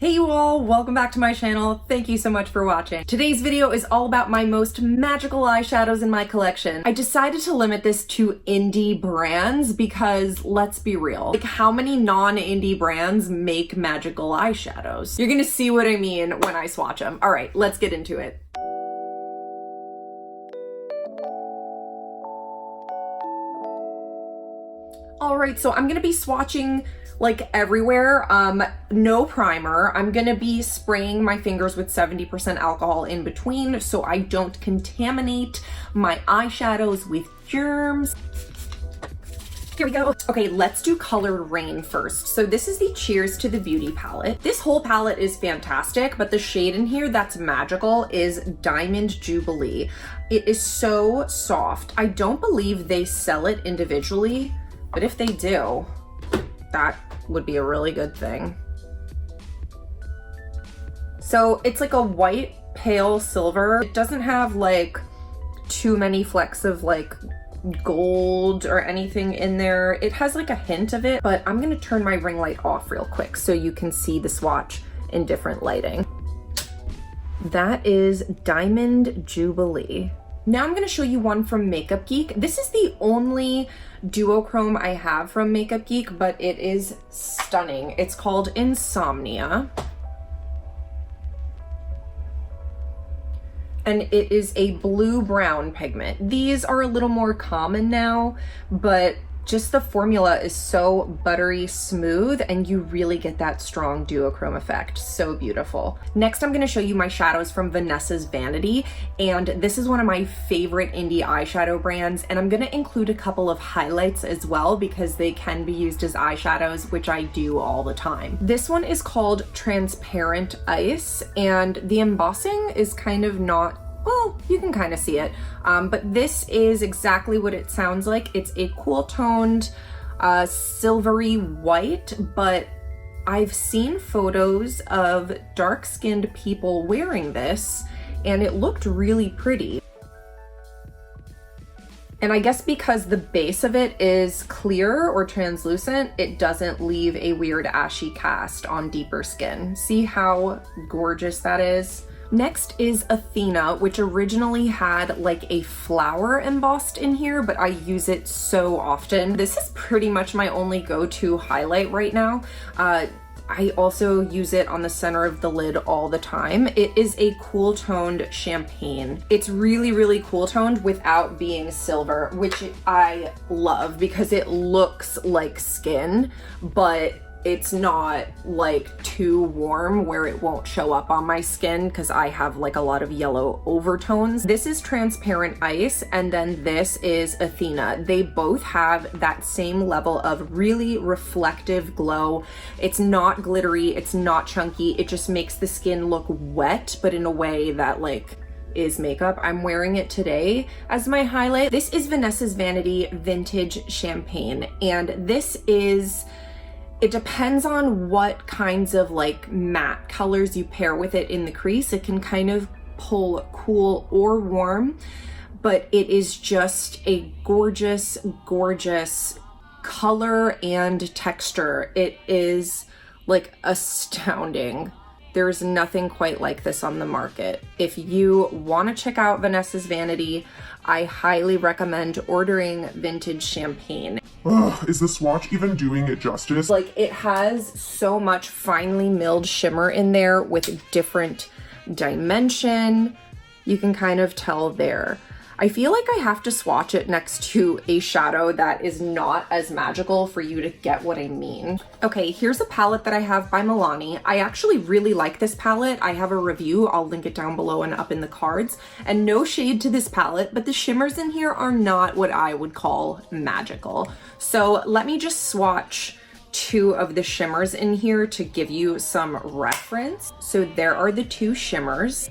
Hey you all, welcome back to my channel. Thank you so much for watching. Today's video is all about my most magical eyeshadows in my collection. I decided to limit this to indie brands because let's be real, like how many non-indie brands make magical eyeshadows? You're gonna see what I mean when I swatch them. All right, let's get into it. All right, so I'm gonna be swatching like everywhere. No primer. I'm gonna be spraying my fingers with 70% alcohol in between so I don't contaminate my eyeshadows with germs. Here we go. Okay, let's do Colored Rain first. So this is the Cheers to the Beauty palette. This whole palette is fantastic, but the shade in here that's magical is Diamond Jubilee. It is so soft. I don't believe they sell it individually, but if they do, that would be a really good thing. So it's like a white pale silver. It doesn't have like too many flecks of like gold or anything in there. It has like a hint of it, but I'm gonna turn my ring light off real quick so you can see the swatch in different lighting. That is Diamond Jubilee. Now I'm gonna show you one from Makeup Geek. This is the only duochrome I have from Makeup Geek, but it is stunning. It's called Insomnia. And it is a blue-brown pigment. These are a little more common now, but just the formula is so buttery smooth and you really get that strong duochrome effect. So beautiful. Next, I'm gonna show you my shadows from Vanessa's Vanity. And this is one of my favorite indie eyeshadow brands. And I'm gonna include a couple of highlights as well because they can be used as eyeshadows, which I do all the time. This one is called Transparent Ice and the embossing is kind of not, well, you can kind of see it, but this is exactly what it sounds like. It's a cool toned, silvery white, but I've seen photos of dark-skinned people wearing this, and it looked really pretty. And I guess because the base of it is clear or translucent, it doesn't leave a weird ashy cast on deeper skin. See how gorgeous that is? Next is Athena, which originally had like a flower embossed in here, but I use it so often. This is pretty much my only go-to highlight right now. I also use it on the center of the lid all the time. It is a cool toned champagne. It's really, really cool toned without being silver, which I love because it looks like skin, but it's not like too warm where it won't show up on my skin because I have like a lot of yellow overtones. This is Transparent Ice and then this is Athena. They both have that same level of really reflective glow. It's not glittery, it's not chunky, it just makes the skin look wet, but in a way that like is makeup. I'm wearing it today as my highlight. This is Vanessa's Vanity Vintage Champagne and this is, it depends on what kinds of like matte colors you pair with it in the crease. It can kind of pull cool or warm, but it is just a gorgeous, gorgeous color and texture. It is like astounding. There's nothing quite like this on the market. If you want to check out Vanessa's Vanity, I highly recommend ordering Vintage Champagne. Ugh, is the swatch even doing it justice? Like, it has so much finely milled shimmer in there with different dimension. You can kind of tell there. I feel like I have to swatch it next to a shadow that is not as magical for you to get what I mean. Okay, here's a palette that I have by Milani. I actually really like this palette. I have a review. I'll link it down below and up in the cards. And no shade to this palette, but the shimmers in here are not what I would call magical. So let me just swatch two of the shimmers in here to give you some reference. So there are the two shimmers.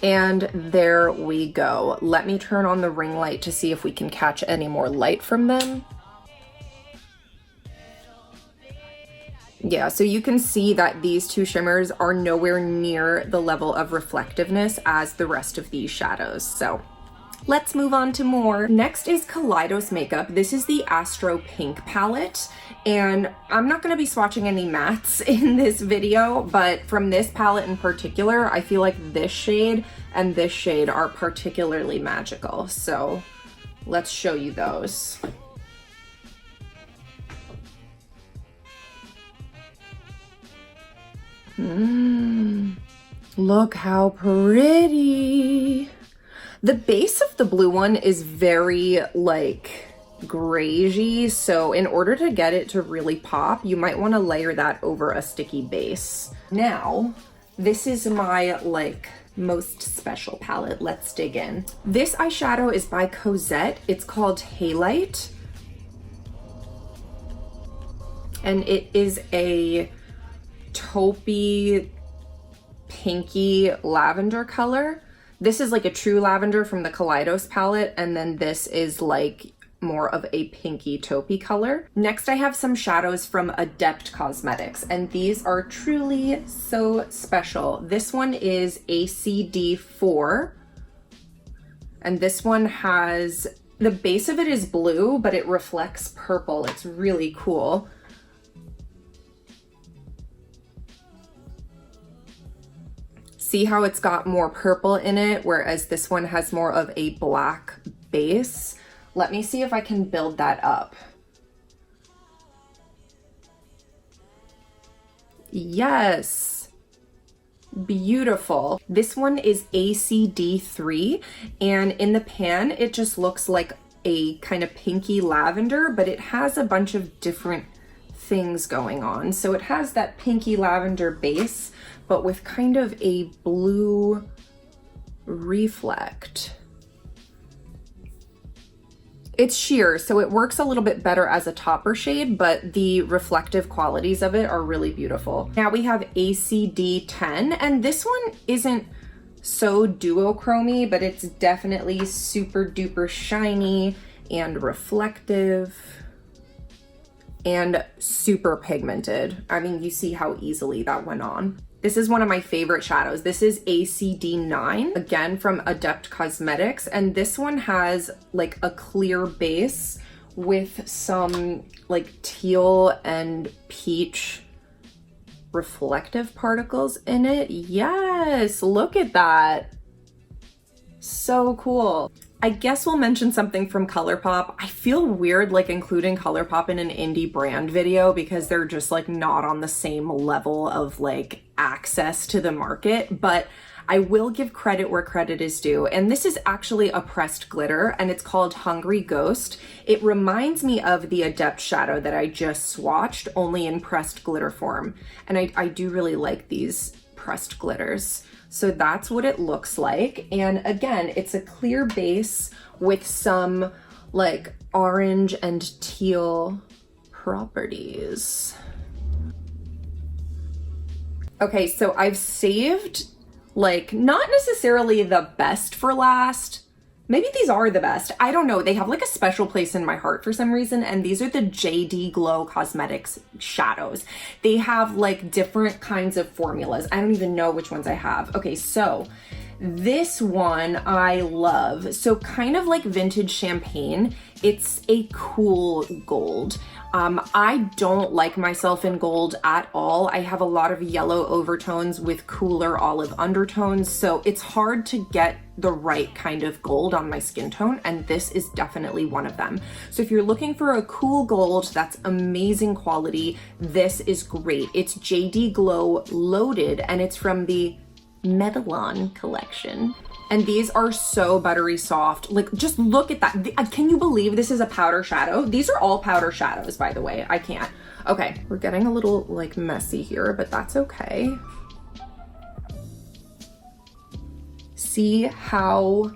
And there we go. Let me turn on the ring light to see if we can catch any more light from them. Yeah, so you can see that these two shimmers are nowhere near the level of reflectiveness as the rest of these shadows. So Let's move on to more. Next is Kaleidos makeup. This is the Astro Pink palette, and I'm not gonna be swatching any mattes in this video, but from this palette in particular, I feel like this shade and this shade are particularly magical. So let's show you those. Look how pretty. The base of the blue one is very like grayish, so in order to get it to really pop, you might want to layer that over a sticky base. Now, this is my like most special palette. Let's dig in. This eyeshadow is by Cozette. It's called Halite, and it is a taupey pinky lavender color. This is like a true lavender from the Kaleidos palette, and then this is like more of a pinky taupey color. Next, I have some shadows from Adept Cosmetics, and these are truly so special. This one is ACD4, and this one has, the base of it is blue, but it reflects purple. It's really cool. See how it's got more purple in it, whereas this one has more of a black base. Let me see if I can build that up. Yes, beautiful. This one is ACD3, and in the pan, it just looks like a kind of pinky lavender, but it has a bunch of different things going on. So it has that pinky lavender base, but with kind of a blue reflect. It's sheer, so it works a little bit better as a topper shade, but the reflective qualities of it are really beautiful. Now we have ACD10, and this one isn't so duochromy, but it's definitely super duper shiny and reflective and super pigmented. I mean, you see how easily that went on. This is one of my favorite shadows. This is ACD9, again from Adept Cosmetics, and this one has like a clear base with some like teal and peach reflective particles in it. Yes, look at that. So cool. I guess we'll mention something from Colourpop. I feel weird like including Colourpop in an indie brand video because they're just like not on the same level of like access to the market, but I will give credit where credit is due. And this is actually a pressed glitter, and it's called Hungry Ghost. It reminds me of the Adept shadow that I just swatched, only in pressed glitter form. And I do really like these pressed glitters. So that's what it looks like. And again, it's a clear base with some like orange and teal properties. Okay, so I've saved like not necessarily the best for last. Maybe these are the best. I don't know. They have like a special place in my heart for some reason. And these are the JD Glow Cosmetics shadows. They have like different kinds of formulas. I don't even know which ones I have. Okay, so this one I love. So kind of like vintage champagne. It's a cool gold. I don't like myself in gold at all. I have a lot of yellow overtones with cooler olive undertones, so it's hard to get the right kind of gold on my skin tone, and this is definitely one of them. So if you're looking for a cool gold that's amazing quality, this is great. It's JD Glow Loaded, and it's from the Medallon collection. And these are so buttery soft. Like, just look at that. Can you believe this is a powder shadow? These are all powder shadows, by the way. I can't. Okay, we're getting a little like messy here, but that's okay. See how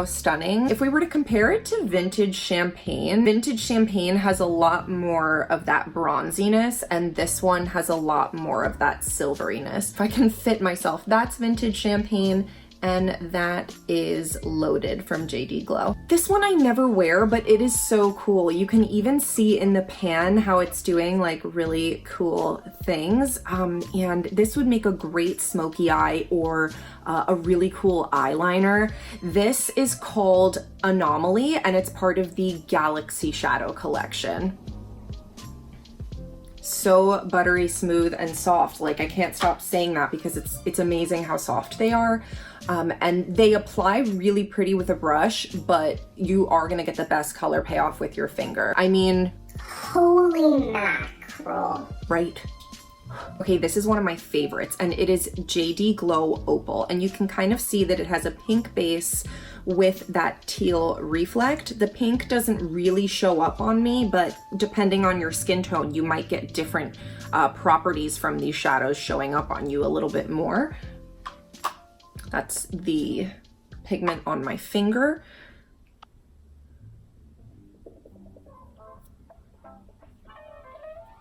stunning. If we were to compare it to vintage champagne has a lot more of that bronziness, and this one has a lot more of that silveriness. If I can fit myself, that's vintage champagne. And that is Loaded from JD Glow. This one I never wear, but it is so cool. You can even see in the pan how it's doing like really cool things. And this would make a great smoky eye or a really cool eyeliner. This is called Anomaly and it's part of the Galaxy Shadow collection. So buttery smooth and soft. Like I can't stop saying that because it's amazing how soft they are. And they apply really pretty with a brush, but you are gonna get the best color payoff with your finger. I mean, holy mackerel. Right? Okay, this is one of my favorites and it is JD Glow Opal. And you can kind of see that it has a pink base with that teal reflect. The pink doesn't really show up on me, but depending on your skin tone, you might get different properties from these shadows showing up on you a little bit more. That's the pigment on my finger.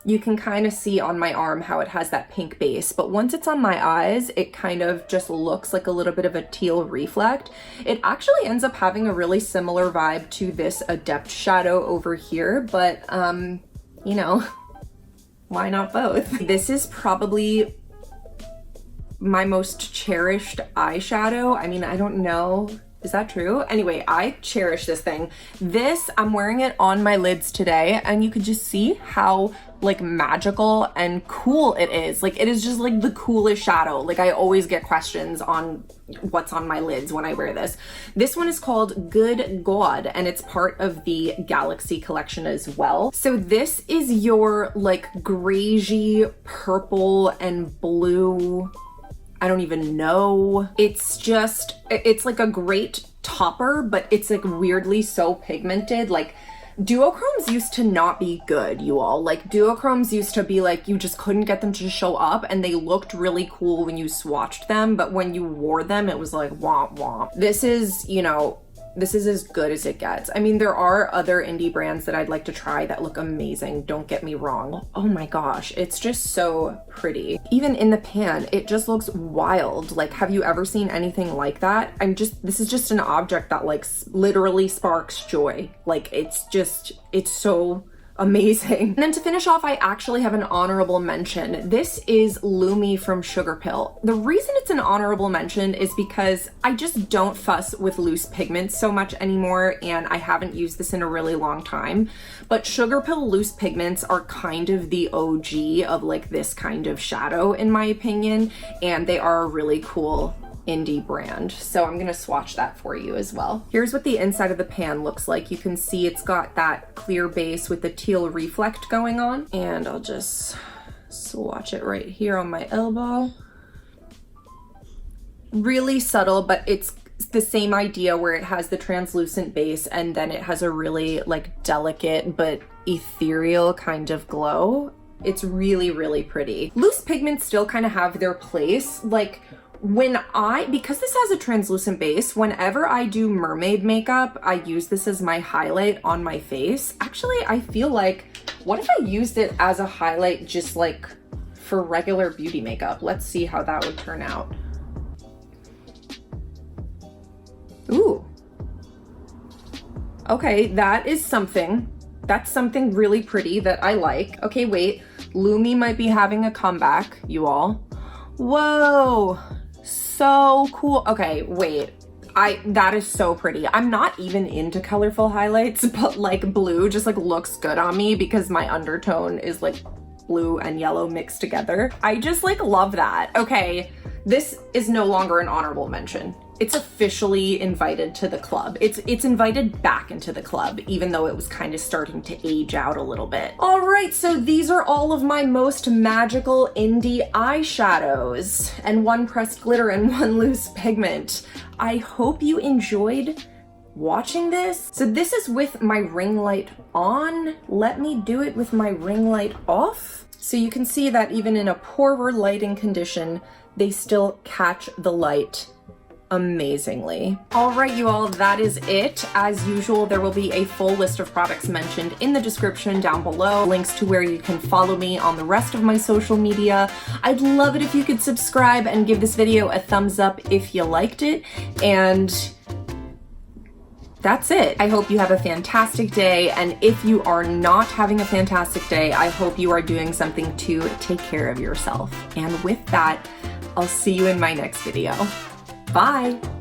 You can kind of see on my arm how it has that pink base, but once it's on my eyes, it kind of just looks like a little bit of a teal reflect. It actually ends up having a really similar vibe to this Adept shadow over here, but you know, why not both? This is probably my most cherished eyeshadow. I mean, I don't know. Is that true? Anyway, I cherish this thing. This, I'm wearing it on my lids today and you can just see how like magical and cool it is. Like it is just like the coolest shadow. Like I always get questions on what's on my lids when I wear this. This one is called Gawd and it's part of the Galaxy collection as well. So this is your like greigey purple and blue, I don't even know. It's like a great topper, but it's like weirdly so pigmented. Like duochromes used to not be good, you all. Like duochromes used to be like, you just couldn't get them to show up and they looked really cool when you swatched them, but when you wore them, it was like womp womp. This is, you know, this is as good as it gets. I mean, there are other indie brands that I'd like to try that look amazing, don't get me wrong. Oh my gosh, it's just so pretty. Even in the pan, it just looks wild. Like, have you ever seen anything like that? This is just an object that like literally sparks joy. Like, it's so amazing. And then to finish off, I actually have an honorable mention. This is Lumi from Sugarpill. The reason it's an honorable mention is because I just don't fuss with loose pigments so much anymore, and I haven't used this in a really long time. But Sugarpill loose pigments are kind of the OG of like this kind of shadow in my opinion, and they are a really cool indie brand. So I'm gonna swatch that for you as well. Here's what the inside of the pan looks like. You can see it's got that clear base with the teal reflect going on. And I'll just swatch it right here on my elbow. Really subtle, but it's the same idea where it has the translucent base and then it has a really like delicate but ethereal kind of glow. It's really, really pretty. Loose pigments still kind of have their place. Like, because this has a translucent base, whenever I do mermaid makeup, I use this as my highlight on my face. Actually, I feel like, what if I used it as a highlight just like for regular beauty makeup? Let's see how that would turn out. Ooh. Okay, that is something. That's something really pretty that I like. Okay, wait. Lumi might be having a comeback, you all. Whoa. So cool. Okay, wait. That is so pretty. I'm not even into colorful highlights, but like blue just like looks good on me because my undertone is like blue and yellow mixed together. I just like love that. Okay, this is no longer an honorable mention. It's officially invited to the club. It's invited back into the club, even though it was kind of starting to age out a little bit. All right, so these are all of my most magical indie eyeshadows, and one pressed glitter and one loose pigment. I hope you enjoyed watching this. So this is with my ring light on. Let me do it with my ring light off. So you can see that even in a poorer lighting condition, they still catch the light amazingly. All right, you all, that is it. As usual, there will be a full list of products mentioned in the description down below, links to where you can follow me on the rest of my social media. I'd love it if you could subscribe and give this video a thumbs up if you liked it, and that's it. I hope you have a fantastic day, and if you are not having a fantastic day, I hope you are doing something to take care of yourself. And with that, I'll see you in my next video. Bye!